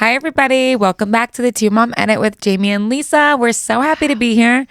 Hi, everybody. Welcome back to the Two Mom Edit with Jamie and Lisa. We're so happy to be here.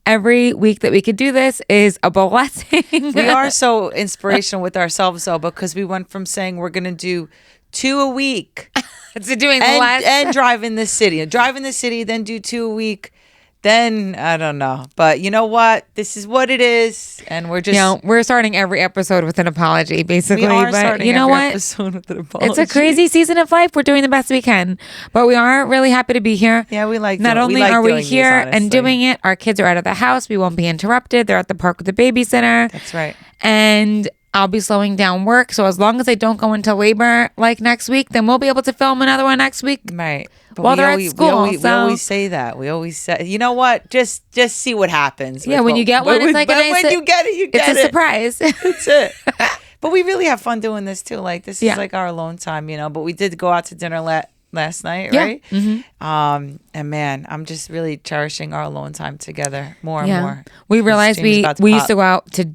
Every week that we could do this is a blessing. We are so inspirational with ourselves, though, because we went from saying we're going to do 2 a week to doing and drive in the city. Drive in the city, then do 2 a week. Then, I don't know. But you know what? This is what it is. And we're just... we're starting every episode with an apology, basically. We are but starting you know every what? episode with an apology. It's a crazy season of life. We're doing the best we can. But we are really happy to be here. Yeah, we like Not only are we here and doing it, our kids are out of the house. We won't be interrupted. They're at the park with the babysitter. That's right. And I'll be slowing down work. So as long as I don't go into labor like next week, then we'll be able to film another one next week. Right. But while they're at school. We always say that. We always say, you know what? Just see what happens. Yeah, when you get one, it's like a nice... When you get it, you get it. It's a surprise. That's it. But we really have fun doing this too. Like this is like our alone time, you know. But we did go out to dinner last night, right? Mm-hmm. And man, I'm just really cherishing our alone time together more and more. We realized we used to go out to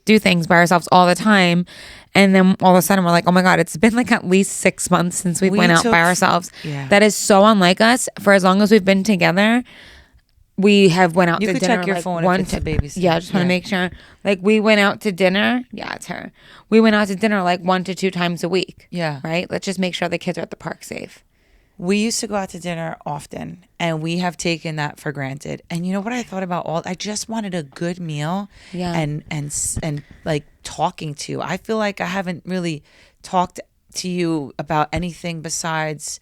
do things by ourselves all the time, and then all of a sudden we're like, oh my god, it's been like at least 6 months since we went out by ourselves. That is so unlike us. For as long as we've been together, we have went out to dinner. You could check your phone if it's a babysitter. Yeah, I just want to make sure. Like we went out to dinner. Yeah, it's her. We went out to dinner like 1 to 2 times a week. Yeah. Right? Let's just make sure the kids are at the park safe. We used to go out to dinner often, and we have taken that for granted. And you know what I thought about I just wanted a good meal, and like talking to you. I feel like I haven't really talked to you about anything besides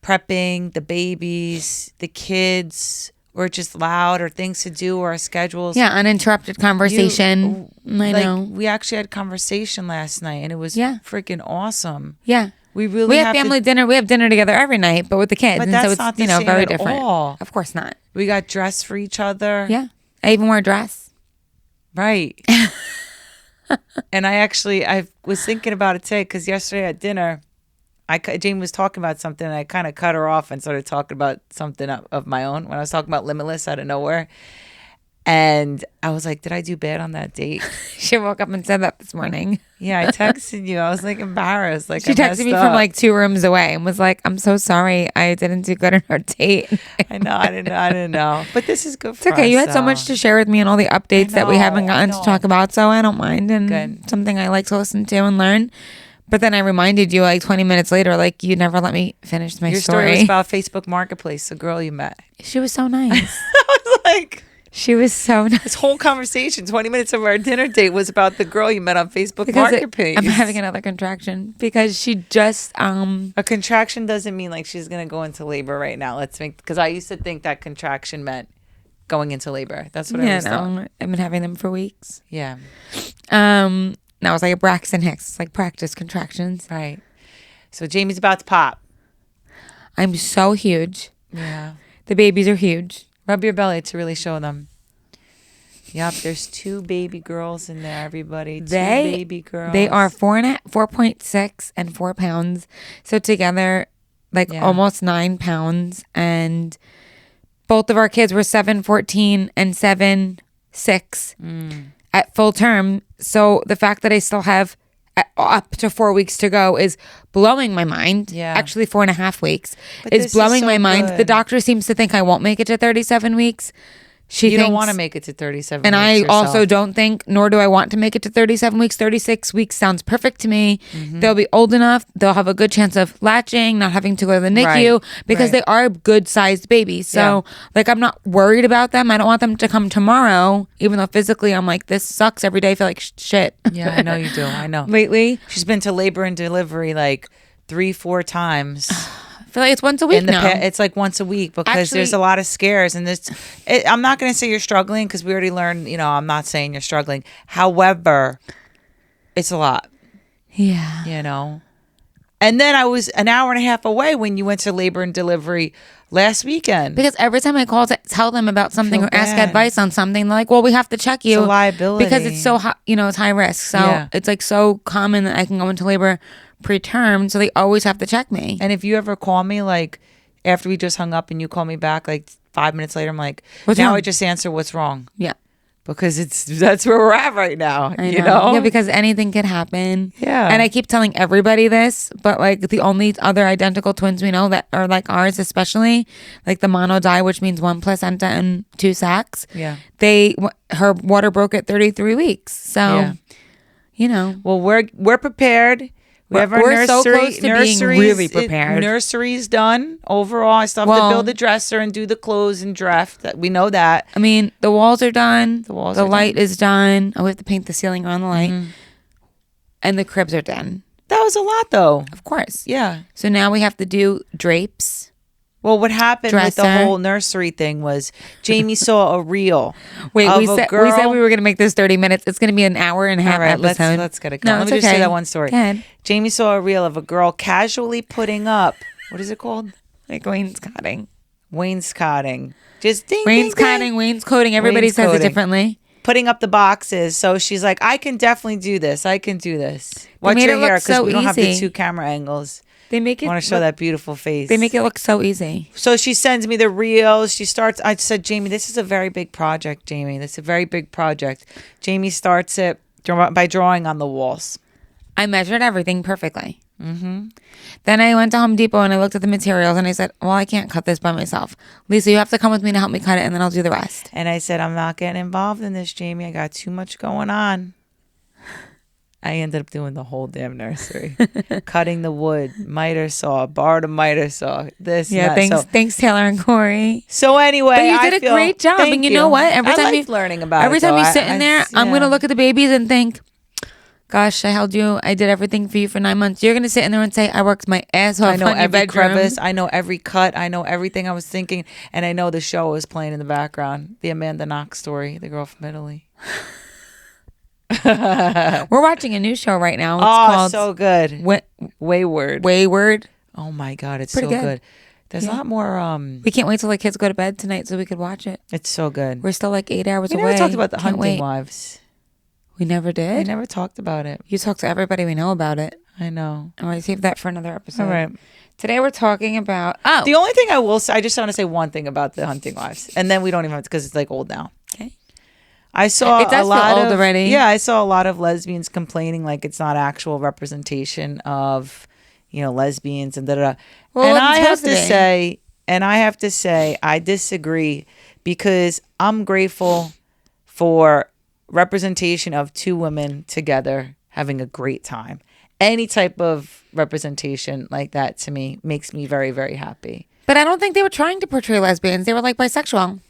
prepping, the babies, the kids, or just loud, or things to do, or our schedules. Yeah, uninterrupted conversation. I know. We actually had conversation last night, and it was freaking awesome. Yeah. We have family dinner. We have dinner together every night, but with the kids. But and that's so it's, not the same very at different. all. Of course not. We got dressed for each other. Yeah. I even wore a dress. Right. And I was thinking about it today because yesterday at dinner, Jamie was talking about something, and I kind of cut her off and started talking about something of my own when I was talking about Limitless out of nowhere. And I was like, did I do bad on that date? She woke up and said that this morning. Yeah, I texted you. I was like embarrassed. Like she texted me from like 2 rooms away and was like, I'm so sorry. I didn't do good on our date. I know. I didn't know. But this is good for us. It's okay. You had so much to share with me and all the updates that we haven't gotten to talk about. So I don't mind. And something I like to listen to and learn. But then I reminded you like 20 minutes later, like you never let me finish my story. Your story was about Facebook Marketplace, the girl you met. She was so nice. I was like... She was so nice. This whole conversation, 20 minutes of our dinner date, was about the girl you met on Facebook Marketplace. I'm having another contraction because she just... A contraction doesn't mean like she's going to go into labor right now. Because I used to think that contraction meant going into labor. That's what I was thought. I've been having them for weeks. Yeah. Now it's like a Braxton Hicks. It's like practice contractions. Right. So Jamie's about to pop. I'm so huge. Yeah. The babies are huge. Rub your belly to really show them. Yep, there's 2 baby girls in there, everybody. 2 baby girls. They are 4.6 and 4 pounds. So together, almost 9 pounds. And both of our kids were 7.14 and 7.6 at full term. So the fact that I still have up to 4 weeks to go is blowing my mind. Yeah. Actually, 4.5 weeks is blowing my mind. The doctor seems to think I won't make it to 37 weeks. You don't want to make it to 37 and weeks I yourself. also don't think, nor do I want to make it to 37 weeks. 36 weeks sounds perfect to me. Mm-hmm. They'll be old enough. They'll have a good chance of latching, not having to go to the NICU because they are good-sized babies. So, I'm not worried about them. I don't want them to come tomorrow, even though physically I'm like, this sucks every day. I feel like shit. Yeah, I know you do. I know. Lately. She's been to labor and delivery like 3-4 times. I feel like it's once a week now. It's like once a week because there's a lot of scares. And I'm not going to say you're struggling because we already learned, I'm not saying you're struggling. However, it's a lot. Yeah. And then I was an hour and a half away when you went to labor and delivery last weekend. Because every time I call to tell them about something or ask advice on something, they're like, well, we have to check you. It's a liability. Because it's so high, it's high risk. So it's like so common that I can go into labor preterm, so they always have to check me. And if you ever call me like after we just hung up and you call me back like 5 minutes later, I'm like, what's wrong? I just answer what's wrong. Yeah. because that's where we're at right now. I You know? Yeah, because anything could happen. Yeah. And I keep telling everybody this, but like the only other identical twins we know that are like ours, especially like the mono die, which means 1 placenta and 2 sacs. Yeah. Her water broke at 33 weeks. So, you know. Well, we're prepared. We have our We're nursery. so close to being really prepared. Nursery's done overall. I still have to build the dresser and do the clothes and draft. We know that. I mean, the walls are done. The light is done. Oh, we have to paint the ceiling around the light. Mm-hmm. And the cribs are done. That was a lot, though. Of course. Yeah. So now we have to do drapes. Well, what happened with the whole nursery thing was Jamie saw a reel. Wait, we said we were going to make this 30 minutes. It's going to be an hour and a half. All right, episode. let's get it going. Let me just say that one story. Jamie saw a reel of a girl casually putting up, what is it called? Like wainscoting. Just ding, wainscoting, wainscoting. Everybody says it differently. Putting up the boxes. So she's like, I can definitely do this. Watch your hair because we don't have the 2 camera angles. They make it. I want to show that beautiful face. They make it look so easy. So she sends me the reels. I said, Jamie, this is a very big project, Jamie. This is a very big project. Jamie starts it by drawing on the walls. I measured everything perfectly. Mm-hmm. Then I went to Home Depot and I looked at the materials and I said, well, I can't cut this by myself. Lisa, you have to come with me to help me cut it and then I'll do the rest. And I said, I'm not getting involved in this, Jamie. I got too much going on. I ended up doing the whole damn nursery, cutting the wood, miter saw, borrowed a miter saw. Thanks, Taylor and Corey. So anyway, but you did a great job, and you know what? Every time learning about every time you sit in there, I'm gonna look at the babies and think, "Gosh, I held you. I did everything for you for 9 months." You're gonna sit in there and say, "I worked my ass off." I know every crevice. I know every cut. I know everything I was thinking, and I know the show was playing in the background. The Amanda Knox story, the girl from Italy. We're watching a new show right now. It's called so good. Wayward. Oh my God, it's pretty so good. There's a lot more. We can't wait till the kids go to bed tonight so we could watch it. It's so good. We're still like 8 hours away. We never talked about the Hunting Wives. We never did. We never talked about it. You talk to everybody we know about it. I know. I want to save that for another episode. All right. Today we're talking about. The only thing I will say, I just want to say one thing about the Hunting Wives, and then we don't even have to because it's like old now. Okay. I saw it does a lot feel old already. Yeah, I saw a lot of lesbians complaining like it's not actual representation of, lesbians and da da da. Well, and I have to say, I disagree because I'm grateful for representation of 2 women together having a great time. Any type of representation like that to me makes me very, very happy. But I don't think they were trying to portray lesbians. They were like bisexual.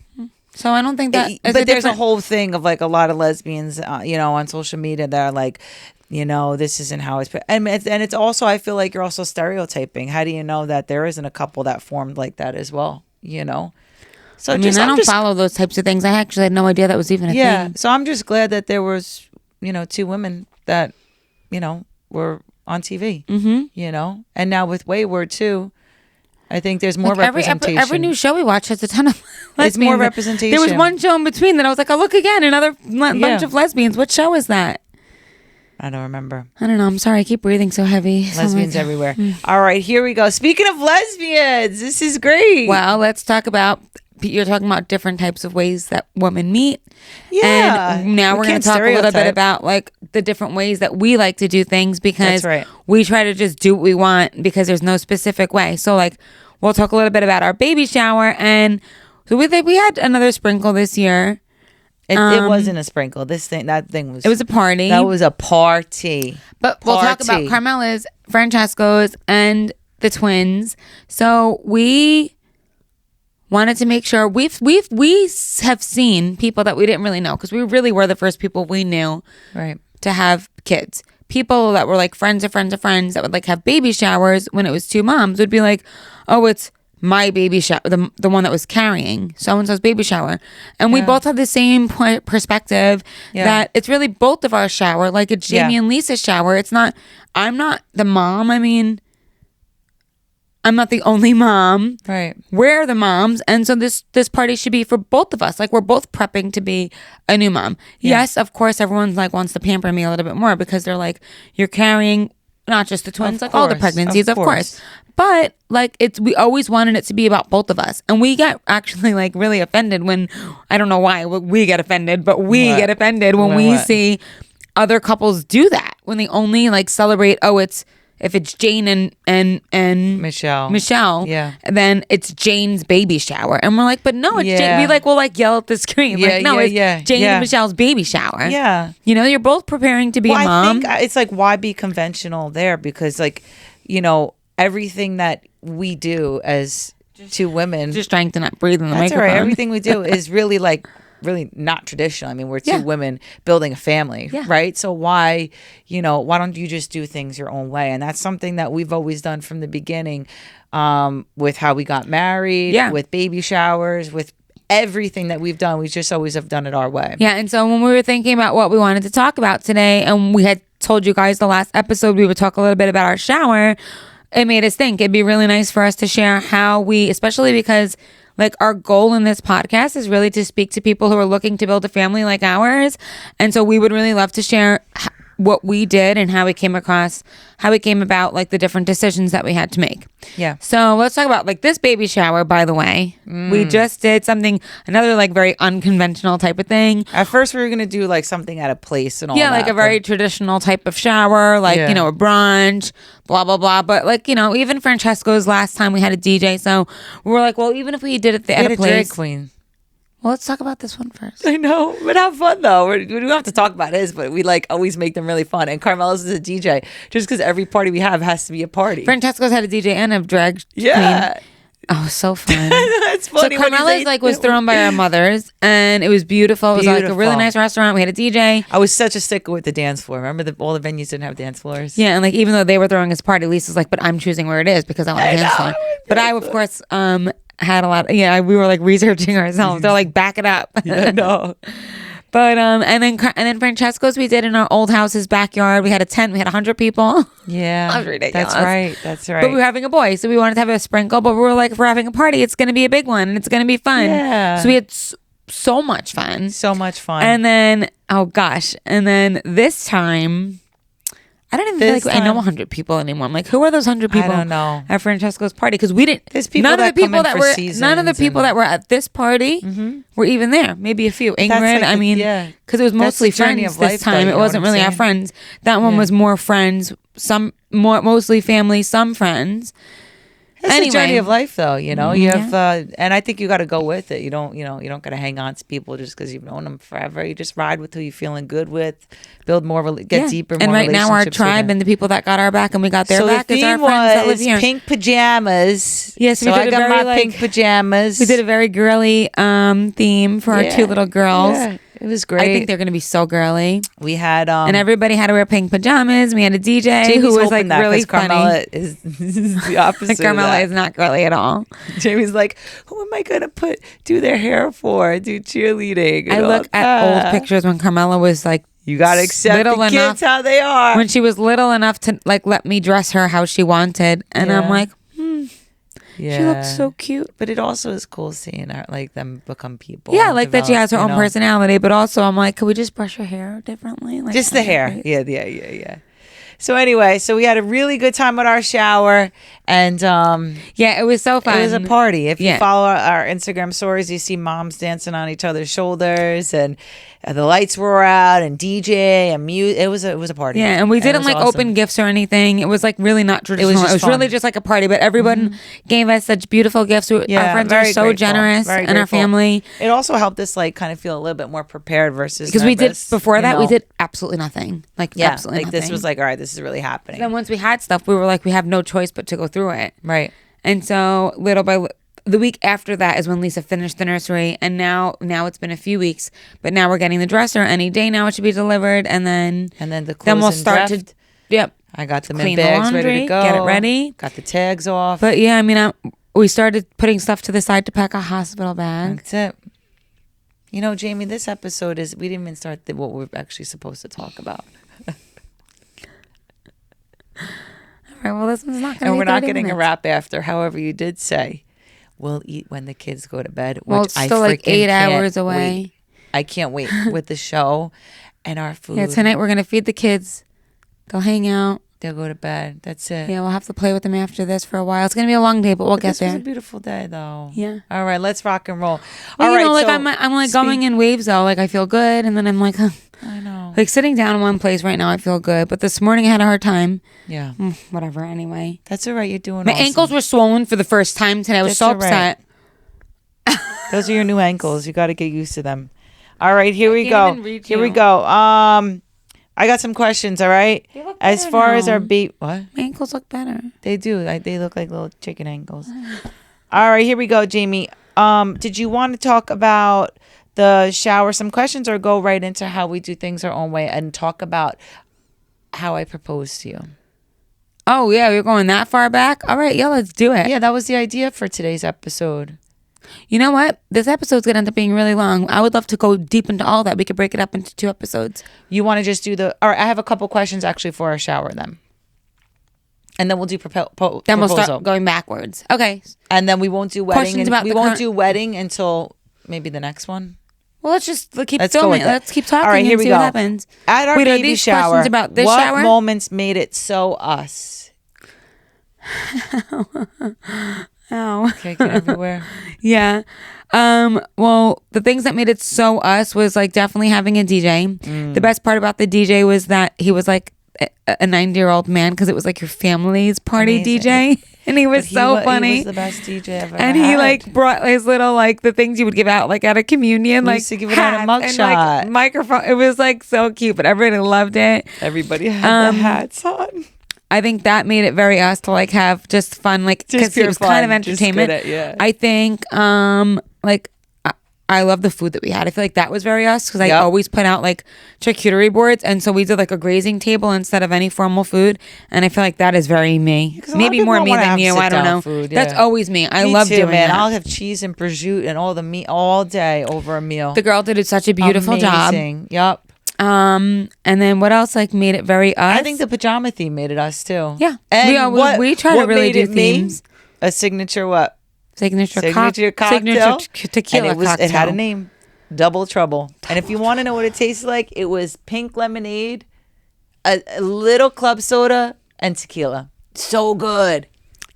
So I don't think that. But there's a whole thing of like a lot of lesbians, on social media that are like, this isn't how it's. And it's also, I feel like you're also stereotyping. How do you know that there isn't a couple that formed like that as well? So I don't follow those types of things. I actually had no idea that was even a thing. Yeah. So I'm just glad that there was, 2 women that, were on TV. Mm-hmm. And now with Wayward too. I think there's more representation. Every new show we watch has a ton of lesbians. It's more representation. There was one show in between that I was like, oh, look again, another bunch of lesbians. What show is that? I don't remember. I don't know. I'm sorry. I keep breathing so heavy. Lesbians everywhere. All right, here we go. Speaking of lesbians, this is great. Well, let's talk about, you're talking about different types of ways that women meet. Yeah. And now we're going to talk a little bit about like the different ways that we like to do things because we try to just do what we want because there's no specific way. So like we'll talk a little bit about our baby shower. And so we had another sprinkle this year. It wasn't a sprinkle. That thing was. It was a party. That was a party. But we'll talk about Carmela's, Francesco's, and the twins. So we wanted to make sure we have seen people that we didn't really know because we really were the first people we knew to have kids. People that were like friends of friends of friends that would like have baby showers when it was 2 moms would be like, oh, it's my baby shower, the one that was carrying so-and-so's baby shower. And we both had the same perspective that it's really both of our shower. Like it's Jamie and Lisa's shower. It's not, I'm not the mom. I mean, I'm not the only mom. Right. We're the moms. And so this party should be for both of us. Like we're both prepping to be a new mom. Yeah. Yes, of course, everyone's like wants to pamper me a little bit more because they're like, you're carrying not just the twins, like all the pregnancies, of course. But like we always wanted it to be about both of us, and we get actually like really offended when, I don't know why we get offended, but we get offended when we see other couples do that, when they only like celebrate. If it's Jane and Michelle, then it's Jane's baby shower, and we're like, but no, it's Jane. We like will like yell at the screen, like no, it's Jane and Michelle's baby shower. Yeah, you know, you're both preparing to be a mom. I think it's like, why be conventional there? Because like, you know, everything that we do as two women, just trying to not breathe in the that's microphone. All right. Everything we do is really like. Really not traditional. I mean, we're two women building a family, right? So why don't you just do things your own way? And that's something that we've always done from the beginning, with how we got married, with baby showers, with everything that we've done. We just always have done it our way. Yeah, and so when we were thinking about what we wanted to talk about today, and we had told you guys the last episode we would talk a little bit about our shower, it made us think it'd be really nice for us to share how we, especially because like our goal in this podcast is really to speak to people who are looking to build a family like ours. And so we would really love to share what we did and how we came about like the different decisions that we had to make. Yeah. So let's talk about like this baby shower, by the way. We just did another like very unconventional type of thing. At first we were going to do like something at a place and all that. Yeah, like a very traditional type of shower, like, you know, a brunch, blah, blah, blah. But like, you know, even Francesco's last time we had a DJ. So we were like, well, even if we did it at a place. Drag queen. Well, let's talk about this one first. I know, but have fun though. We don't have to talk about his, but we like always make them really fun. And Carmela's is a DJ, just because every party we have has to be a party. Francesco's had a DJ and a drag queen. Oh, so fun. That's funny. So Carmela's like was thrown by our mothers, and it was beautiful. It was like a really nice restaurant. We had a DJ. I was such a sticker with the dance floor. Remember all the venues didn't have dance floors? Yeah, and like even though they were throwing us a party, Lisa's like, but I'm choosing where it is because I want a dance floor. But I, of course, had a lot. We were like researching ourselves. They're like, back it up. Yeah, no. But and then Francesco's we did in our old house's backyard. We had a tent. We had 100 people. Yeah, that was ridiculous. That's right. But we were having a boy, so we wanted to have a sprinkle. But we were like, if we're having a party, it's going to be a big one, and it's going to be fun. Yeah. So we had so much fun. So much fun. And then this time, I don't even feel like I know 100 people anymore. I'm like, who are those 100 people? I don't know. At Francesco's party, because we didn't. There's people none of the people that were at this party were even there. Maybe a few. Ingrid, like because it was mostly friends this time. It wasn't really our friends. That one was more friends. Mostly family. Some friends. It's a journey of life, though. You know, you have, and I think you got to go with it. You don't got to hang on to people just because you've known them forever. You just ride with who you're feeling good with, build more, get deeper. And right now, our tribe and the people that got our back and we got their back is our friends that live here. Pink pajamas. Yes, so I got my pink pajamas. We did a very girly theme for our two little girls. Yeah. It was great. I think they're going to be so girly. We had and everybody had to wear pink pajamas. We had a DJ Jamie's who was like really funny. Carmela is the opposite. Carmela is not girly at all. Jamie's like, who am I going to do their hair for? Do cheerleading? I look at old pictures when Carmela was like, you got to accept the kids how they are. When she was little enough to like let me dress her how she wanted, and I'm like, she looks so cute. But it also is cool seeing her, like them become people. Yeah, like that she has her own personality. But also, I'm like, could we just brush her hair differently? Like, just the hair. Yeah. So anyway, we had a really good time at our shower, and it was so fun. It was a party. If you follow our Instagram stories, you see moms dancing on each other's shoulders, and the lights were out, and DJ and music. It was a party. Yeah, and we didn't like open gifts or anything. It was like really not traditional. It was really just like a party. But everyone gave us such beautiful gifts. Our friends are so generous, and our family. It also helped us like kind of feel a little bit more prepared versus because we did before that we did absolutely nothing. Absolutely nothing. This was like, all right, this is really happening. Then once we had stuff, we were like, we have no choice but to go through it. Right. And so little by little. The week after that is when Lisa finished the nursery, and now it's been a few weeks, but now we're getting the dresser any day now. It should be delivered, and then the clothes we'll start to I got them clean in bags, the laundry, ready to go, get it ready, got the tags off. But we started putting stuff to the side to pack a hospital bag. That's it. You know, Jamie, this episode we didn't even start what we're actually supposed to talk about. All right, well, this one's not going to be 30 minutes. And we're not getting a wrap after. However, you did say we'll eat when the kids go to bed. Well, it's still like 8 hours away. I can't wait with the show and our food. Yeah, tonight we're going to feed the kids. They'll hang out. They'll go to bed. That's it. Yeah, we'll have to play with them after this for a while. It's gonna be a long day, but we'll get this there. This was a beautiful day, though. Yeah. All right, let's rock and roll. Well, all right, like so I'm like going in waves though. Like I feel good, and then I'm like, huh. I know. Like sitting down in one place right now, I feel good. But this morning I had a hard time. Yeah. Whatever. Anyway. That's all right. You're doing. My awesome. ankles were swollen for the first time today. I was so upset. Right. Those are your new ankles. You got to get used to them. All right, here we go. Here we go. I got some questions, all right? As far as our what? My ankles look better. They do. They look like little chicken ankles. All right, here we go, Jamie. Did you want to talk about the shower, some questions, or go right into how we do things our own way and talk about how I proposed to you? Oh, yeah, we're going that far back? All right, yeah, let's do it. Yeah, that was the idea for today's episode. You know what? This episode's going to end up being really long. I would love to go deep into all that. We could break it up into 2 episodes. You want to just do all right, I have a couple questions actually for our shower then. And then we'll do proposal. Then we'll start going backwards. Okay. And then we won't do wedding. We won't do wedding until maybe the next one. Well, let's keep filming. Let's keep talking. All right, here we go. What happens. At our baby shower, about this what shower? moments made it so us? Ow. Cake everywhere. Yeah. Well, the things that made it so us was like definitely having a DJ. The best part about the DJ was that he was like a 90-year-old man, because it was like your family's party. Amazing. DJ, and he was so funny. He was the best DJ I've ever and had. He like brought his little like the things you would give out like at a communion, we like used to give it out a mugshot, like, microphone. It was like so cute, but everybody loved it. Everybody had the hats on. I think that made it very us to like have just fun, like because it was fun. Kind of entertainment. I think like I love the food that we had. I feel like that was very us, because I always put out like charcuterie boards, and so we did like a grazing table instead of any formal food, and I feel like that is very me. Maybe more me than you. I don't know. Food, That's always me. I love doing that. I'll have cheese and prosciutto and all the meat all day over a meal. The girl did such a beautiful job. Yep. And then what else like made it very us? I think the pajama theme made it us too. Yeah. And we try to really do themes. A signature what? Signature cocktail. Signature tequila cocktail. It had a name. Double Trouble. And if you want to know what it tasted like, it was pink lemonade, a little club soda, and tequila. So good.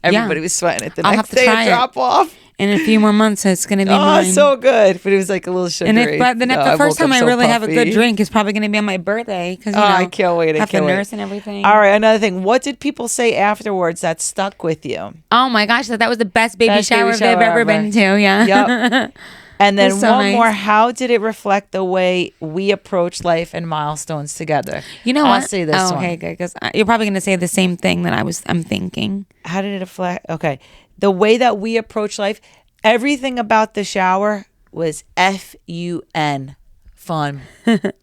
Everybody was sweating it. The next day a drop off. In a few more months, it's going to be mine. So good. But it was like a little sugary. And the first time I really have a good drink is probably going to be on my birthday. Because, I can't wait. I can't wait. Nurse and everything. All right, another thing. What did people say afterwards that stuck with you? Oh, my gosh. That was the best baby shower they've ever been to. Yeah. Yep. And then one more. How did it reflect the way we approach life and milestones together? You know what? I'll say this one. Okay, good. Because you're probably going to say the same thing that I'm thinking. How did it reflect? Okay. The way that we approach life, everything about the shower was FUN, fun,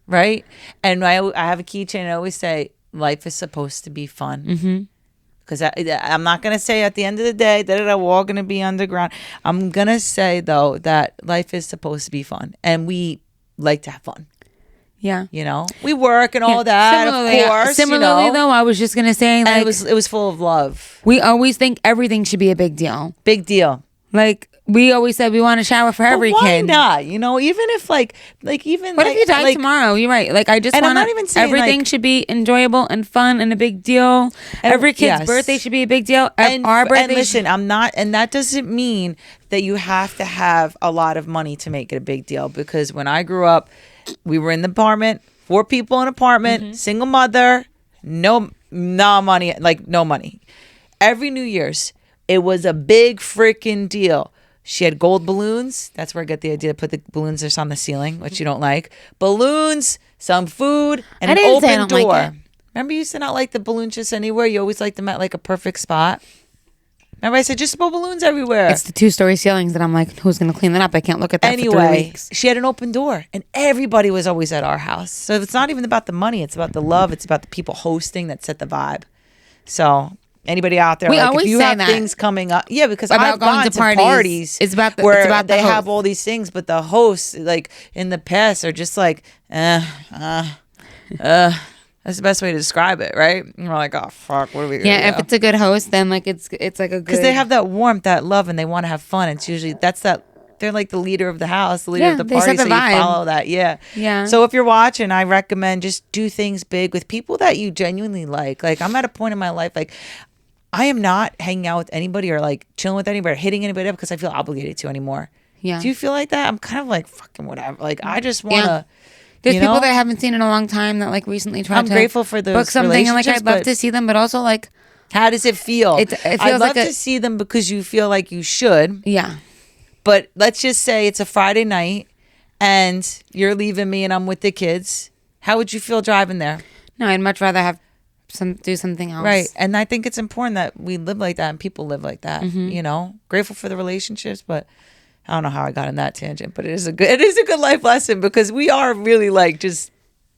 right? And I have a keychain. I always say life is supposed to be fun. Because I'm not going to say at the end of the day that we're all going to be underground. I'm going to say, though, that life is supposed to be fun. And we like to have fun. Yeah. You know? We work and all that, of course. Similarly, though, I was just going to say, like, and it was full of love. We always think everything should be a big deal. Big deal. Like, we always said we want a shower for every why kid. Why not? You know, even if even what if you die tomorrow? You're right. Like, I just want everything should be enjoyable and fun and a big deal. Every kid's birthday should be a big deal. Our birthday. And listen, and that doesn't mean that you have to have a lot of money to make it a big deal. Because when I grew up, we were in the apartment, 4 people in an apartment, single mother, no money. Every New Year's, it was a big freaking deal. She had gold balloons. That's where I get the idea to put the balloons just on the ceiling, which you don't like. Balloons, some food, and an open door. Like remember you used to not like the balloons just anywhere? You always liked them at like a perfect spot. Remember I said just put balloons everywhere. It's the 2-story ceilings that I'm like, who's going to clean that up? I can't look at that for 3 weeks. She had an open door, and everybody was always at our house. So it's not even about the money. It's about the love. It's about the people hosting that set the vibe. So anybody out there, if you have things coming up, because I've gone to parties. It's about they have all these things, but the hosts, like in the past, are just like, that's the best way to describe it, right? And we're like, oh fuck, what are we gonna do? If it's a good host, then like it's like a good, because they have that warmth, that love, and they want to have fun. It's usually that's that they're like the leader of the house, the leader of the they party. set the So you vibe. follow that. Yeah. Yeah. So if you're watching, I recommend just do things big with people that you genuinely like. Like I'm at a point in my life, like I am not hanging out with anybody or like chilling with anybody or hitting anybody up because I feel obligated to anymore. Yeah. Do you feel like that? I'm kind of like fucking whatever. Like I just want to. There's people that I haven't seen in a long time that like recently tried to. I'm grateful for those book something and like I'd love relationships, to see them, but also like how does it feel? It feels I'd love like to see them because you feel like you should. Yeah. But let's just say it's a Friday night and you're leaving me and I'm with the kids. How would you feel driving there? No, I'd much rather have do something else. Right. And I think it's important that we live like that and people live like that. Mm-hmm. You know, grateful for the relationships, but I don't know how I got in that tangent, but it is a good life lesson because we are really like just.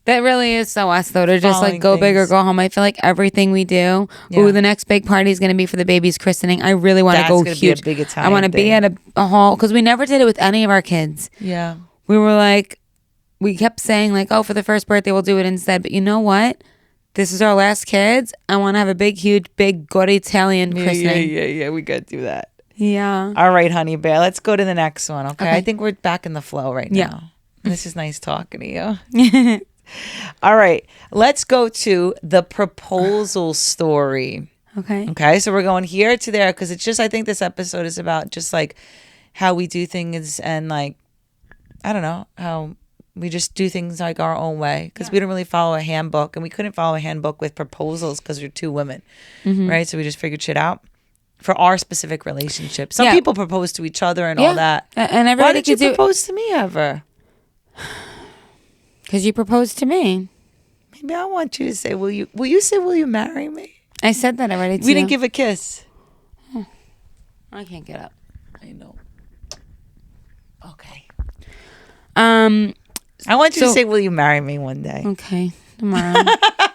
That really is so us though, to just like go Following big or things. go home. I feel like everything we do. Yeah. Ooh, the next big party is going to be for the baby's christening. I really want to That's go gonna be a huge. big I Italian want to be thing. at a hall because we never did it with any of our kids. Yeah. We were like, we kept saying like, oh, for the first birthday we'll do it instead. But you know what? This is our last kids. I want to have a big, huge, big, good Italian christening. Yeah. We got to do that. Yeah. All right, honey bear. Let's go to the next one. Okay. Okay. I think we're back in the flow right Yeah. now. This is nice talking to you. All right. Let's go to the proposal story. Okay. Okay. So we're going here to there because it's just, I think this episode is about just like how we do things and like, I don't know, how we just do things like our own way because we don't really follow a handbook and we couldn't follow a handbook with proposals because we're two women. Right. So we just figured shit out for our specific relationship. Some people propose to each other and all that. And Why everybody did you could do propose to me ever? because you proposed to me. Maybe I want you to say, will you marry me? I said that already to We you. didn't give a kiss. I can't get up. I know. Okay. I I want you to say, will you marry me one day? Okay, tomorrow.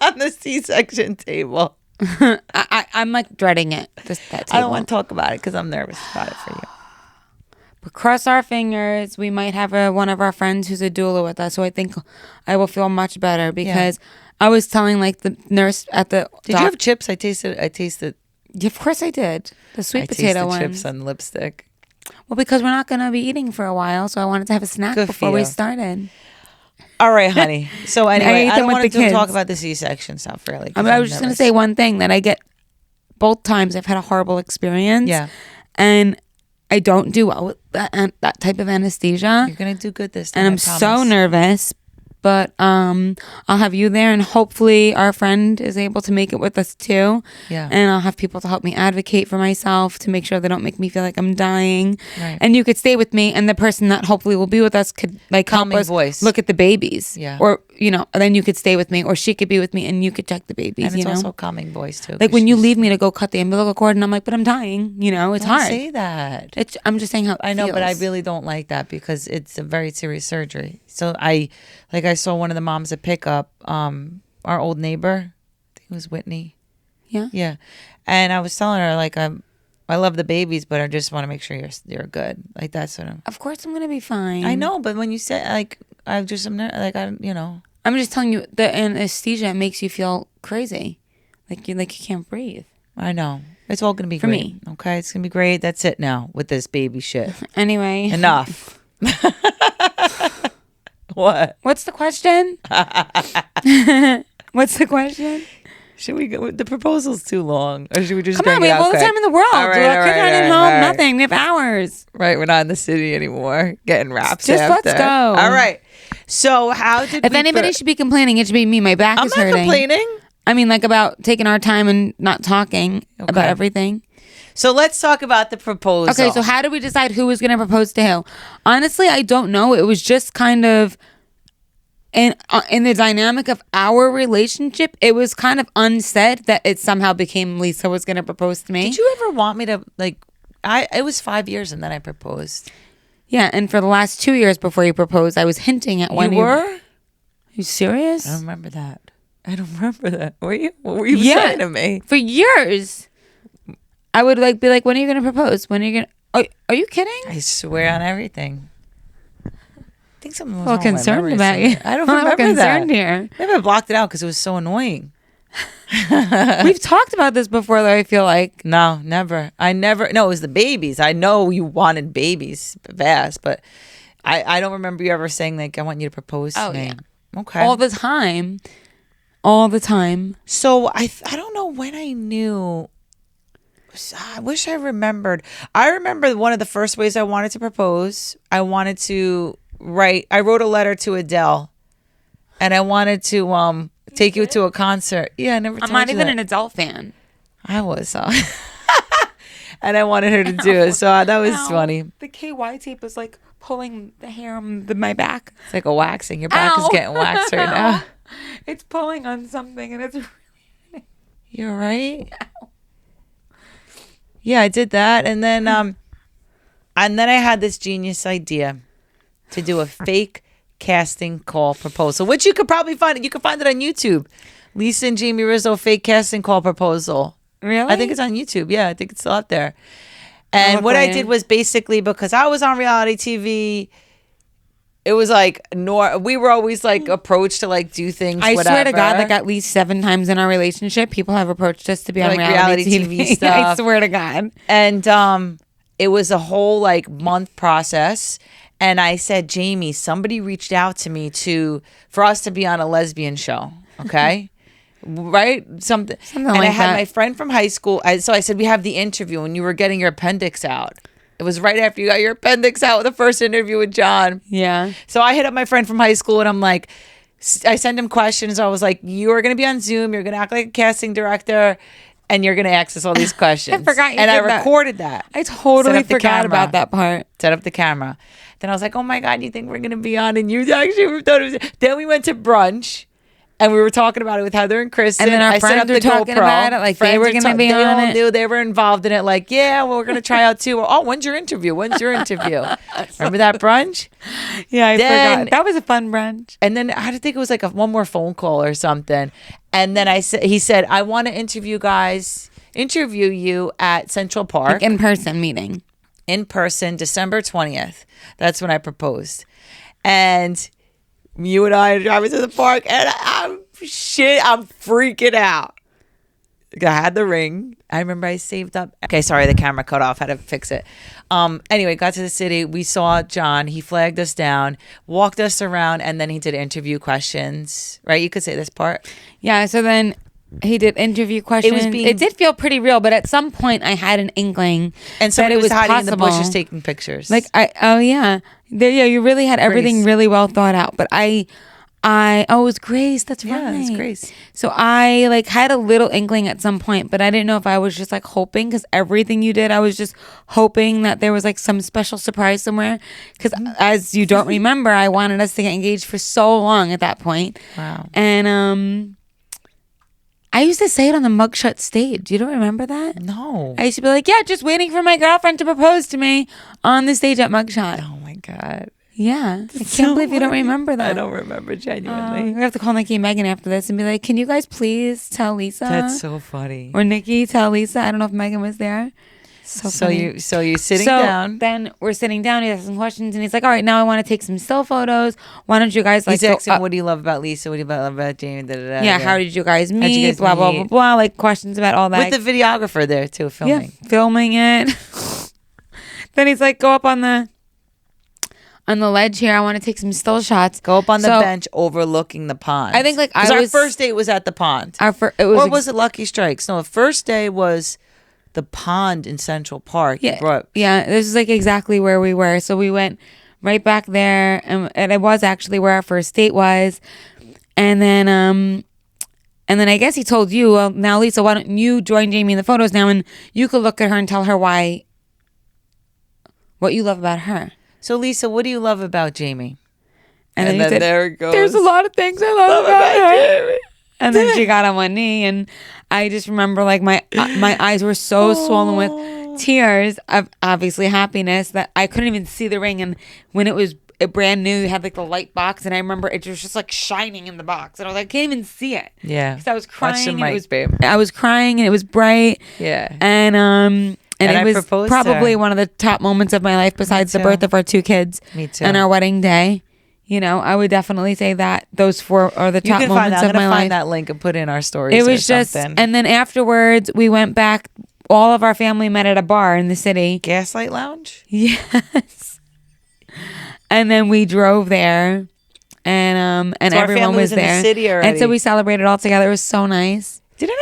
On the C-section table. I'm like dreading it. That table. I don't want to talk about it because I'm nervous about it for you. But cross our fingers. We might have one of our friends who's a doula with us, so I think I will feel much better because I was telling like the nurse at the. Did you have chips? I tasted. Yeah, of course I did. The sweet potato one. Chips on lipstick. Well, because we're not going to be eating for a while, so I wanted to have a snack Good before for we you. started. All right, honey. So anyway, ate I them don't with want the to talk kids. about the C-section stuff really. I was just going to say one thing that I get both times. I've had a horrible experience. Yeah. And I don't do well with that type of anesthesia. You're gonna do good this time. And I I'm so promise. nervous. But I'll have you there, and hopefully our friend is able to make it with us too. Yeah. And I'll have people to help me advocate for myself to make sure they don't make me feel like I'm dying. Right. And you could stay with me, and the person that hopefully will be with us could like help Calming us voice. look at the babies. Yeah. Or then you could stay with me, or she could be with me, and you could check the babies. And it's you know? also a calming voice too. Like 'cause when you she's- leave me to go cut the umbilical cord, and I'm like, but I'm dying. It's Don't hard. say that. I'm just saying how it I know, but I feels. really don't like that because it's a very serious surgery. So I saw one of the moms at pickup, our old neighbor, I think it was Whitney. Yeah. Yeah. And I was telling her like I love the babies, but I just want to make sure you're good. Like that's what Of course, I'm gonna be fine. I know, but when you say like I'm I'm just telling you, the anesthesia makes you feel crazy, like you can't breathe. I know. It's all gonna be For great. me. Okay, it's gonna be great. That's it now with this baby shit. Anyway, Enough. What? What's the question? What's the question? Should we go? The proposal's too long, or should we just? Come on, bang we it have out all the quick? time in the world. All right, We're all right, running all home, right. nothing. We have hours. Right, we're not in the city anymore. Getting wraps. Just after. let's go. All right. So how did? If anybody should be complaining, it should be me. My back I'm is not hurting. complaining. I mean, like about taking our time and not talking about everything. So let's talk about the proposal. Okay, so how do we decide who was going to propose to who? Honestly, I don't know. It was just kind of in the dynamic of our relationship, it was kind of unsaid that it somehow became Lisa was going to propose to me. Did you ever want me to like? It was 5 years and then I proposed. Yeah, and for the last 2 years before you proposed, I was hinting at when You were? You serious? I don't remember that. I don't remember that. Were you? What were you Yeah. saying to me? For years. I would be like, when are you going to propose? When are you going to... Are you kidding? I swear on everything. I think something was Well, wrong with my concerned memory about somewhere. you. I don't I'm remember concerned that. here. Maybe I blocked it out because it was so annoying. We've talked about this before, though. I feel like No, never. No, it was the babies. I know you wanted babies, fast, but I don't remember you ever saying like, I want you to propose to me. Yeah. Okay. All the time. All the time. So I don't know when I knew. I wish I remembered. I remember one of the first ways I wanted to propose. I wanted to write. I wrote a letter to Adele, and I wanted to take you to a concert. Yeah, I never. I'm not even an Adele fan. I was, and I wanted her to do it. So that was funny. The KY tape was like pulling the hair on my back. It's like a waxing. Your back is getting waxed right now. It's pulling on something, and it's really. You're right. Yeah, I did that, and then I had this genius idea to do a fake casting call proposal, which you could probably find. You can find it on YouTube. Lisa and Jamie Rizzo fake casting call proposal. Really? I think it's on YouTube. Yeah, I think it's still up there. And what I did was basically, because I was on reality TV, it was like we were always like approached to like do things. I swear to God, like at least 7 times in our relationship, people have approached us to be on like reality TV stuff. I swear to God. And it was a whole like month process. And I said, Jamie, somebody reached out to me for us to be on a lesbian show. Okay. Right? Something and like I had that. my friend from high school. So I said, we have the interview and you were getting your appendix out. It was right after you got your appendix out with the first interview with John. Yeah. So I hit up my friend from high school and I'm like, I sent him questions. I was like, you are going to be on Zoom. You're going to act like a casting director and you're going to ask us all these questions. I forgot you and did I recorded that. I totally forgot camera. about that part. Set up the camera. Then I was like, oh my God, you think we're going to be on? And you actually thought it was. Then we went to brunch. And we were talking about it with Heather and Kristen. And then our friends were talking about it, like they were going to be on it. Knew they were involved in it. Like, yeah, well, we're going to try out too. Oh, when's your interview? Remember that brunch? Yeah, I forgot. That was a fun brunch. And then I had to think it was like one more phone call or something. And then he said, I want to interview you at Central Park. Like in-person meeting. In person, December 20th. That's when I proposed. And you and I are driving to the park, and I'm freaking out. I had the ring. I remember I saved up. Okay, sorry, the camera cut off. Had to fix it. Anyway, got to the city. We saw John. He flagged us down, walked us around, and then he did interview questions. Right? You could say this part. Yeah. So then he did interview questions. It did feel pretty real, but at some point I had an inkling and so that it was hiding possible. in the bushes taking pictures. Like you really had everything really well thought out. But it was Grace. That's right. Yeah, it's Grace. So I like had a little inkling at some point, but I didn't know if I was just like hoping, because everything you did, I was just hoping that there was like some special surprise somewhere. Because as you don't remember, I wanted us to get engaged for so long at that point. Wow. And I used to say it on the mugshot stage. You don't remember that? No. I used to be like, yeah, just waiting for my girlfriend to propose to me on the stage at mugshot. Oh my God. Yeah. I can't believe you don't remember that. I don't remember genuinely. We have to call Nikki and Megan after this and be like, can you guys please tell Lisa? That's so funny. Or Nikki, tell Lisa. I don't know if Megan was there. So you're sitting down. Then we're sitting down. He's asking questions, and he's like, "All right, now I want to take some still photos. Why don't you guys like?" He's asking, "What do you love about Lisa? What do you love about Jamie?" Da, da, da, yeah, how did you guys meet? Blah blah blah blah. Like questions about all that. With the videographer there too, filming. Yeah, filming it. Then he's like, "Go up on the ledge here. I want to take some still shots. Go up on the bench overlooking the pond." I think our first date was at the pond. Was it Lucky Strikes? No, the first day was the pond in Central Park. Yeah, this is like exactly where we were. So we went right back there, and it was actually where our first date was. And then I guess he told you, well, now Lisa, why don't you join Jamie in the photos now, and you could look at her and tell her what you love about her. So Lisa, what do you love about Jamie? And then said, there it goes. There's a lot of things I love about her. Jamie. And then she got on one knee, and I just remember like my eyes were so swollen with tears of obviously happiness that I couldn't even see the ring. And when it was brand new, you had like the light box, and I remember it was just like shining in the box, and I was like, I can't even see it. Yeah, because I was crying. I was crying, and it was bright. Yeah, and it was probably one of the top moments of my life besides the birth of our 2 kids. Me too. And our wedding day. You know, I would definitely say that those 4 are the top moments of my life. I'm gonna find that link and put it in our stories. It was just, and then afterwards we went back. All of our family met at a bar in the city. Gaslight Lounge? Yes. And then we drove there, and so everyone was there. In the city already. And so we celebrated all together. It was so nice. Didn't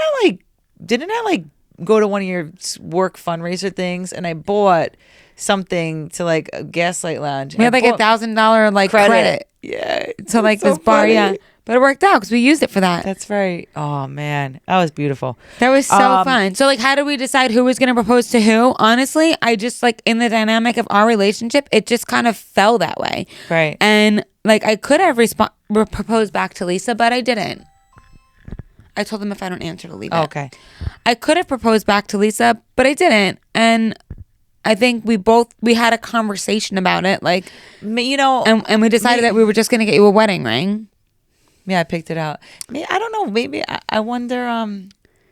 I go to one of your work fundraiser things and I bought something to like a Gaslight Lounge? We had like $1,000 like credit. Yeah. To like so this bar. Funny. Yeah. But it worked out because we used it for that. That's right. Oh, man. That was beautiful. That was so fun. So, like, how did we decide who was going to propose to who? Honestly, I just, like, in the dynamic of our relationship, it just kind of fell that way. Right. And, like, I could have proposed back to Lisa, but I didn't. I told them if I don't answer to leave it. Okay. I could have proposed back to Lisa, but I didn't. And I think we had a conversation about it. Like, you know. And we decided that we were just going to get you a wedding ring. Yeah, I picked it out. I don't know. Maybe I wonder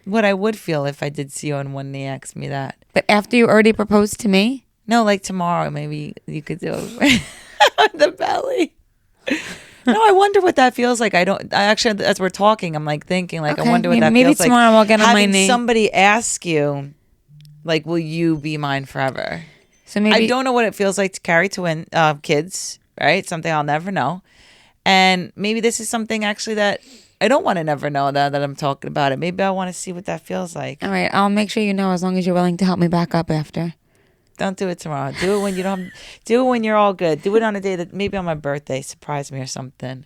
what I would feel if I did see you and when they asked me that. But after you already proposed to me? No, like tomorrow, maybe you could do it on the belly. No, I wonder what that feels like. I actually, as we're talking, I'm like thinking, like, okay, I wonder what that feels like. Maybe tomorrow I'll get on my knee. Having somebody ask you, like, will you be mine forever? So maybe I don't know what it feels like to carry twin kids, right? Something I'll never know. And maybe this is something actually that I don't want to never know that I'm talking about it. Maybe I want to see what that feels like. All right. I'll make sure you know as long as you're willing to help me back up after. Don't do it tomorrow. Do it when you don't. Do it when you're all good. Do it on a day that maybe on my birthday. Surprise me or something.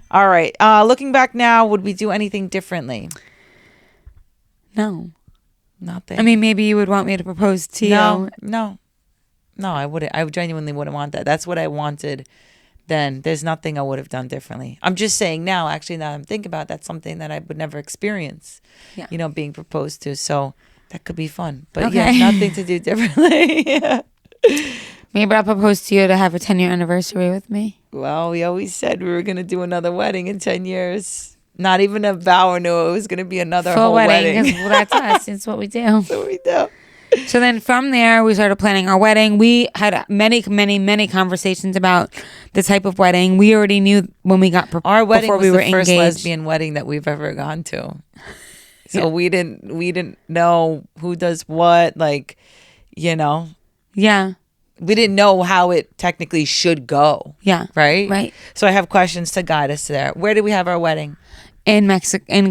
All right. Looking back now, would we do anything differently? No. Nothing. I mean, maybe you would want me to propose to you. No, I wouldn't. I genuinely wouldn't want that. That's what I wanted. Then there's nothing I would have done differently. I'm just saying now, actually, now I'm thinking about it, that's something that I would never experience, you know, being proposed to. So that could be fun. But yeah, nothing to do differently. Yeah. Maybe I'll propose to you to have a 10-year anniversary with me. Well, we always said we were going to do another wedding in 10 years. Not even a vow or no, it was going to be another full whole wedding. Well, that's us. It's what we do. That's what we do. So then from there, we started planning our wedding. We had many, many, many conversations about the type of wedding. We already knew when we got our wedding before was we were the first engaged. lesbian wedding that we've ever gone to. So we didn't know who does what, like, you know. Yeah. We didn't know how it technically should go. Yeah. Right? Right. So I have questions to guide us there. Where did we have our wedding? In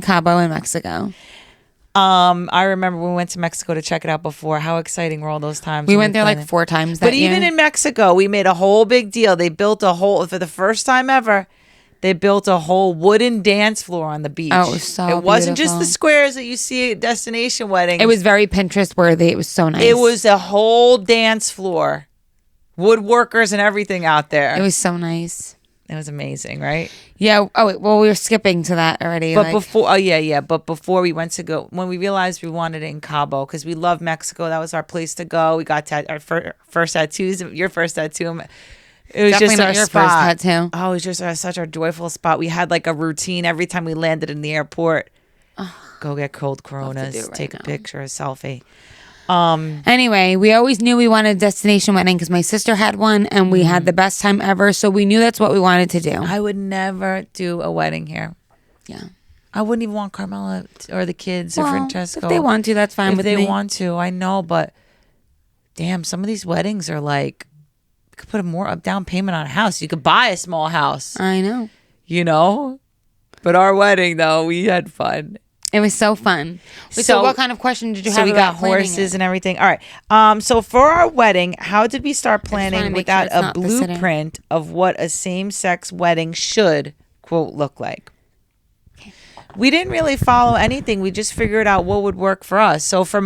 Cabo, in Mexico. I remember we went to Mexico to check it out before. How exciting were all those times? We went there like 4 times that year. But even in Mexico, we made a whole big deal. They built for the first time ever, they built a whole wooden dance floor on the beach. Oh, it was so beautiful. It wasn't just the squares that you see at destination weddings. It was very Pinterest worthy. It was so nice. It was a whole dance floor. Woodworkers and everything out there. It was so nice. It was amazing, right? Yeah. Oh, wait, well, we were skipping to that already. But before we went to go, when we realized we wanted it in Cabo, because we love Mexico, that was our place to go. We got our first tattoos. Your first tattoo. It was definitely just not our your spot. first tattoo. Oh, it was just such a joyful spot. We had like a routine every time we landed in the airport. Go get cold Coronas, take a picture, a selfie. Anyway, we always knew we wanted a destination wedding because my sister had one and we had the best time ever. So we knew that's what we wanted to do. I would never do a wedding here. Yeah. I wouldn't even want Carmela or the kids or Francesco. If they want to, that's fine with me. If they want to, I know. But damn, some of these weddings are like, you could put a down payment on a house. You could buy a small house. I know. You know? But our wedding, though, we had fun. It was so fun. So what kind of question did you have? So we got horses and everything. All right. So for our wedding, how did we start planning without a blueprint of what a same-sex wedding should, quote, look like? Okay. We didn't really follow anything. We just figured out what would work for us. So for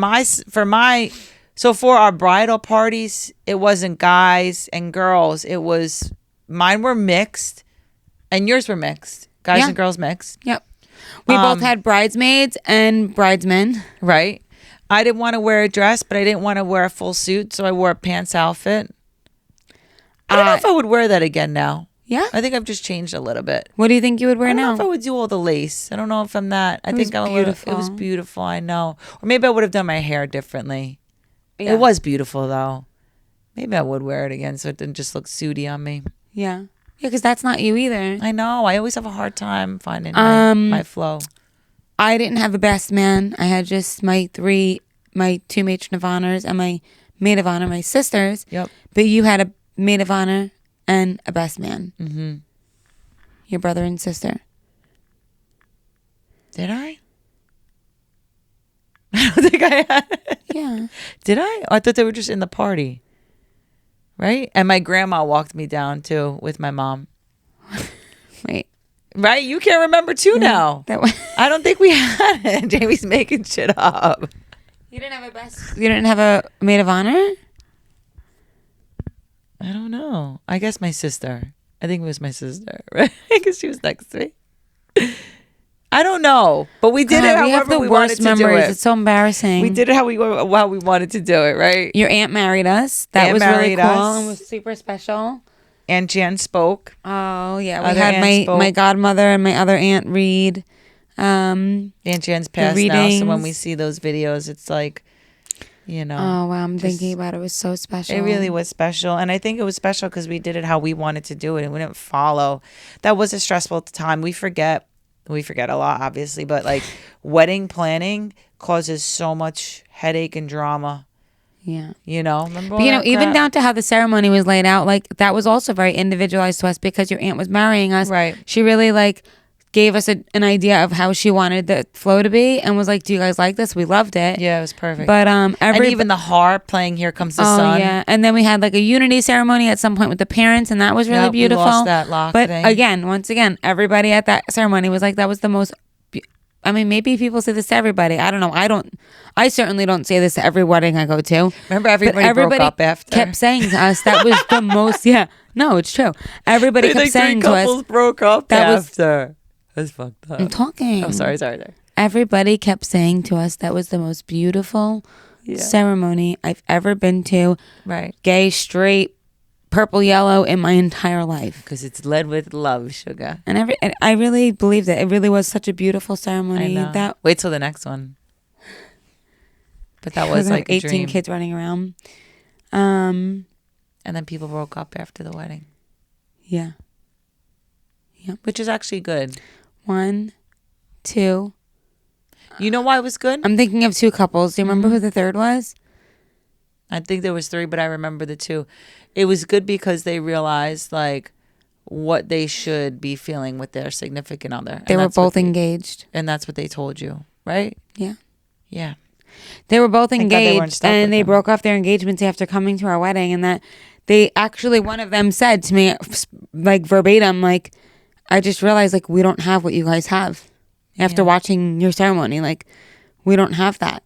our bridal parties, it wasn't guys and girls. It was mine were mixed, and yours were mixed. Guys and girls mixed. Yep. We both had bridesmaids and bridesmen. Right. I didn't want to wear a dress, but I didn't want to wear a full suit, so I wore a pants outfit. I don't know if I would wear that again now. Yeah? I think I've just changed a little bit. What do you think you would wear now? I don't know if I would do all the lace. I don't know if I'm that. I think beautiful. It was beautiful, I know. Or maybe I would have done my hair differently. Yeah. It was beautiful, though. Maybe I would wear it again so it didn't just look suity on me. Yeah. Yeah, because that's not you either. I know. I always have a hard time finding my flow. I didn't have a best man. I had just my two matron of honors and my maid of honor, my sisters. Yep. But you had a maid of honor and a best man. Mm-hmm. Your brother and sister. Did I? I don't think I had. Yeah. Did I? I thought they were just in the party. Right? And my grandma walked me down too with my mom. Wait. Right? You can't remember too now. I don't think we had it. Jamie's making shit up. You didn't have a maid of honor? I don't know. I guess my sister. I think it was my sister, right? Because she was next to me. I don't know, but we did it however we wanted to do it. It's so embarrassing. We did it how we wanted to do it, right? Your aunt married us. That was really cool and was super special. Aunt Jan spoke. Oh yeah, we had my godmother and my other aunt read. Aunt Jan's passed now, so when we see those videos, it's like, you know. Oh wow, I'm thinking about it. It was so special. It really was special, and I think it was special because we did it how we wanted to do it, and we didn't follow. That was a stressful time. We forget a lot, obviously, but like wedding planning causes so much headache and drama. Yeah. You know, remember but, even down to how the ceremony was laid out, like that was also very individualized to us because your aunt was marrying us. Right. She really gave us an idea of how she wanted the flow to be and was like, do you guys like this? We loved it. Yeah, it was perfect. But and even the harp playing Here Comes the Sun. Yeah. And then we had like a unity ceremony at some point with the parents, and that was really beautiful. We lost that lock but thing. Once again, everybody at that ceremony was like, that was the most maybe people say this to everybody. I don't know. I certainly don't say this to every wedding I go to. Remember everybody broke up after? Kept saying to us that was the most, no, it's true. Everybody kept saying to us. Couples broke up after. That's fucked up. I'm talking. Oh, sorry. Everybody kept saying to us that was the most beautiful ceremony I've ever been to. Right. Gay, straight, purple, yellow in my entire life. Because it's led with love, sugar. And I really believed it. It really was such a beautiful ceremony. I know. Wait till the next one. But that was like 18 dream. kids running around. And then people broke up after the wedding. Yeah. Which is actually good. 1, 2. You know why it was good? I'm thinking of 2 couples. Do you remember who the third was? I think there was 3, but I remember the 2. It was good because they realized like what they should be feeling with their significant other. They were both engaged. And that's what they told you, right? Yeah. Yeah. They were both engaged and they broke off their engagements after coming to our wedding, and that they actually, one of them said to me like verbatim, like, I just realized like we don't have what you guys have after watching your ceremony. Like we don't have that.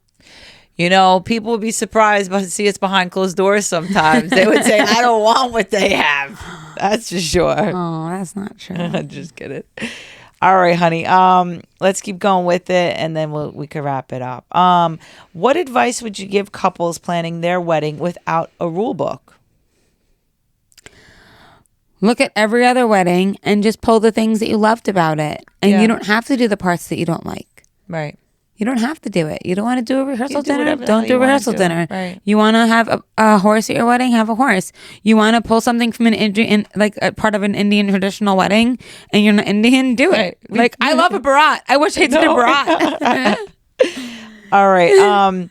You know, people would be surprised to see us behind closed doors sometimes. They would say, I don't want what they have. That's for sure. Oh, that's not true. Just kidding. All right, honey. Let's keep going with it, and then we could wrap it up. What advice would you give couples planning their wedding without a rule book? Look at every other wedding and just pull the things that you loved about it. And you don't have to do the parts that you don't like. Right. You don't have to do it. You don't want to do a rehearsal dinner? Don't do a rehearsal dinner. Right. You want to have a horse at your wedding? Have a horse. You want to pull something from an Indian, like a part of an Indian traditional wedding, and you're not Indian? Do it. Like, I love a barat. I wish I did a barat. All right.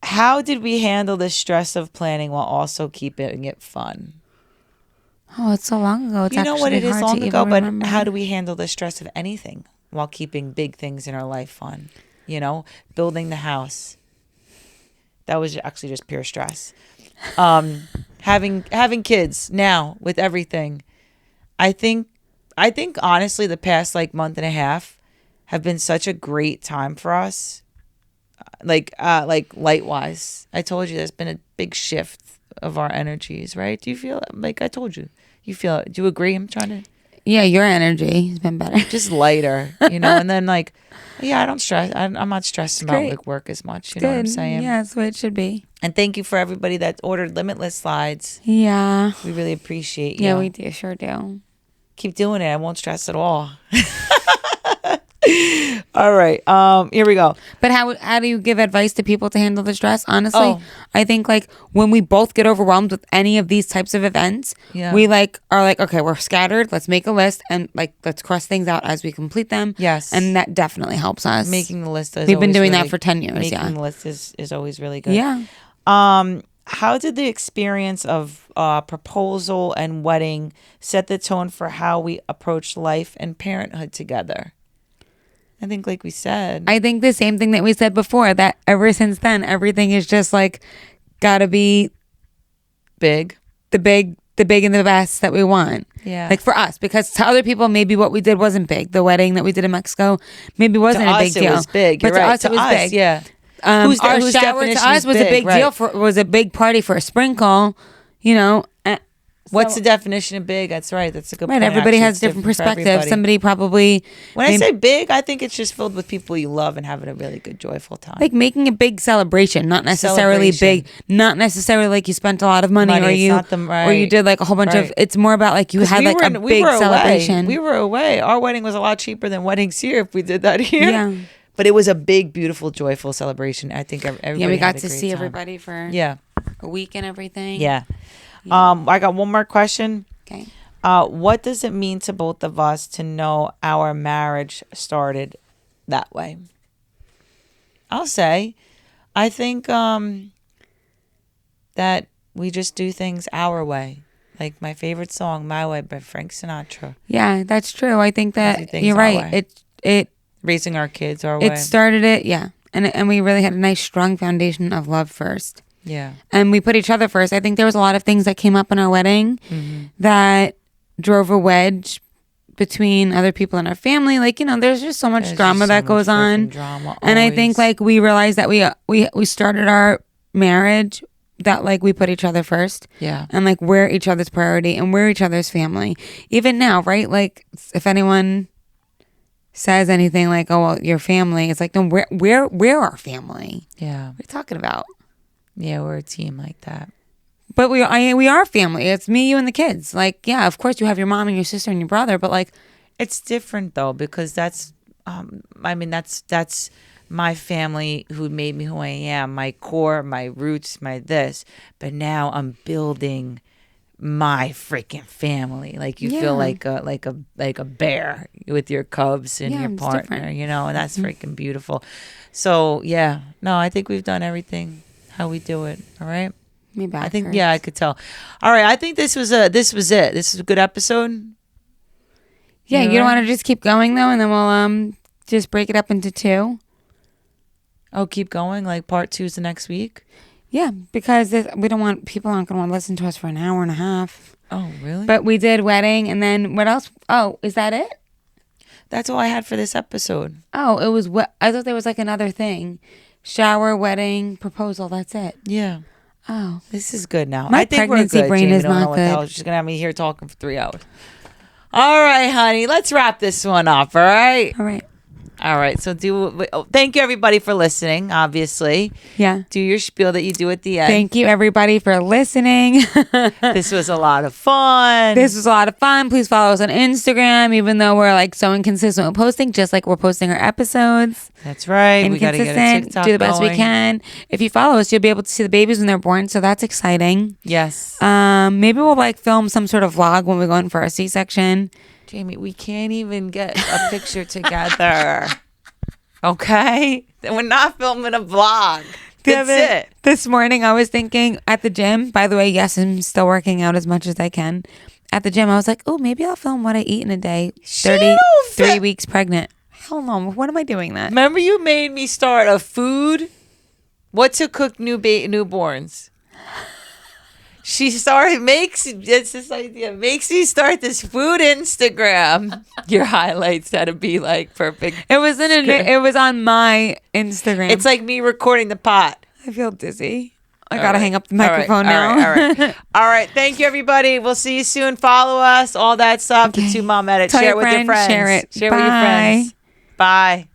How did we handle the stress of planning while also keeping it fun? Oh, it's so long ago. It's you know what it is long ago, but remember. How do we handle the stress of anything while keeping big things in our life fun? You know, building the house. That was actually just pure stress. Having kids now with everything. I think honestly the past like month and a half have been such a great time for us. Like light wise. I told you there's been a big shift of our energies, right? Do you feel like I told you? You feel it? Do you agree? I'm trying to. Yeah, your energy has been better. Just lighter, you know. And then like, yeah, I don't stress. I'm not stressed about like work as much. You know what I'm saying? Yeah, that's what it should be. And thank you for everybody that ordered Limitless slides. Yeah, we really appreciate you. Yeah, we do. Sure do. Keep doing it. I won't stress at all. All right. Here we go. But how do you give advice to people to handle the stress? Honestly, Oh. I think like when we both get overwhelmed with any of these types of events, Yeah. we like are like, okay, we're scattered. Let's make a list and like let's cross things out as we complete them. Yes. And that definitely helps us. Making the list is We've been always doing really, that for 10 years. Making the list is always really good. Yeah. How did the experience of proposal and wedding set the tone for how we approach life and parenthood together? I think, like we said, I think the same thing that we said before, that ever since then, everything is just like gotta be big. the big and the best that we want. Yeah. Like for us, because to other people, maybe what we did wasn't big. The wedding that we did in Mexico maybe wasn't a big deal. To us, it was big. You're but right. to us, it was big. Yeah. Our whose shower definition to us is was big, a big right. deal was a big party for a sprinkle, you know. What's the definition of big? That's right. That's a good point. Right. Everybody Actually, has it's different for perspective. everybody. Somebody probably When I say big, I think it's just filled with people you love and having a really good, joyful time. like making a big celebration, not necessarily big, not necessarily like you spent a lot of money, or it's you not or you did like a whole bunch of. It's more about like you had like a big celebration. We were away. Our wedding was a lot cheaper than weddings here if we did that here. Yeah. But it was a big, beautiful, joyful celebration. I think everybody. Yeah, we got had a to great see time. everybody for a week and everything. Yeah. I got one more question. Okay. What does it mean to both of us to know our marriage started that way? I'll say, I think that we just do things our way. Like my favorite song, "My Way" by Frank Sinatra. Yeah, that's true. I think that you're right. It raising our kids our way. It started it, yeah. And we really had a nice strong foundation of love first. Yeah. And we put each other first. I think there was a lot of things that came up in our wedding that drove a wedge between other people in our family. Like, you know, there's just so much drama that goes on. And I think like we realized that we started our marriage that like we put each other first. Yeah. And like we're each other's priority and we're each other's family. Even now, right? Like if anyone says anything like, "Oh, well, your family," it's like, no, we're our family. Yeah. What are you talking about? Yeah, we're a team like that. But we are family. It's me, you, and the kids. Like, yeah, of course you have your mom and your sister and your brother, but like, it's different though because that's, that's my family who made me who I am, my core, my roots, my this. But now I'm building my freaking family. Like you feel like a bear with your cubs and your partner, different. You know, and that's freaking beautiful. So yeah, no, I think we've done everything how we do it. All right. Maybe I think I could tell. All right, I think this was it. This is a good episode. Yeah, you don't want to just keep going though, and then we'll just break it up into 2. Oh, keep going. Like part 2 is the next week. Yeah, because we don't want people aren't going to want to listen to us for an hour and a half. Oh, really? But we did wedding, and then what else? Oh, is that it? That's all I had for this episode. Oh, it was what I thought there was like another thing: shower, wedding, proposal. That's it. Yeah. Oh, this is good now. My I think pregnancy we're good. brain Jamie, is don't not know what the good. hell. She's gonna have me here talking for 3 hours. All right, honey. Let's wrap this one up. All right. All right. All right. So thank you everybody for listening. Obviously. Yeah. Do your spiel that you do at the end. Thank you everybody for listening. This was a lot of fun. Please follow us on Instagram, even though we're like so inconsistent with posting, just like we're posting our episodes. That's right. We gotta get a TikTok do the best going. we can. If you follow us, you'll be able to see the babies when they're born, so that's exciting. Yes. Maybe we'll like film some sort of vlog when we go in for our C-section. Jamie, we can't even get a picture together. Okay? We're not filming a vlog. That's it. This morning I was thinking at the gym, by the way, yes, I'm still working out as much as I can. At the gym, I was like, oh, maybe I'll film what I eat in a day. 33 weeks pregnant. Hell no. When am I doing that? Remember you made me start a food? What to cook newborns? She makes you start this food Instagram. Your highlights had to be like perfect. It was on my Instagram. It's like me recording the pot. I feel dizzy. I gotta hang up the microphone now. All right. Thank you, everybody. We'll see you soon. Follow us, all that stuff. The 2 Mom Edit. Share it with your friends. Share it. Share with your friends. Bye.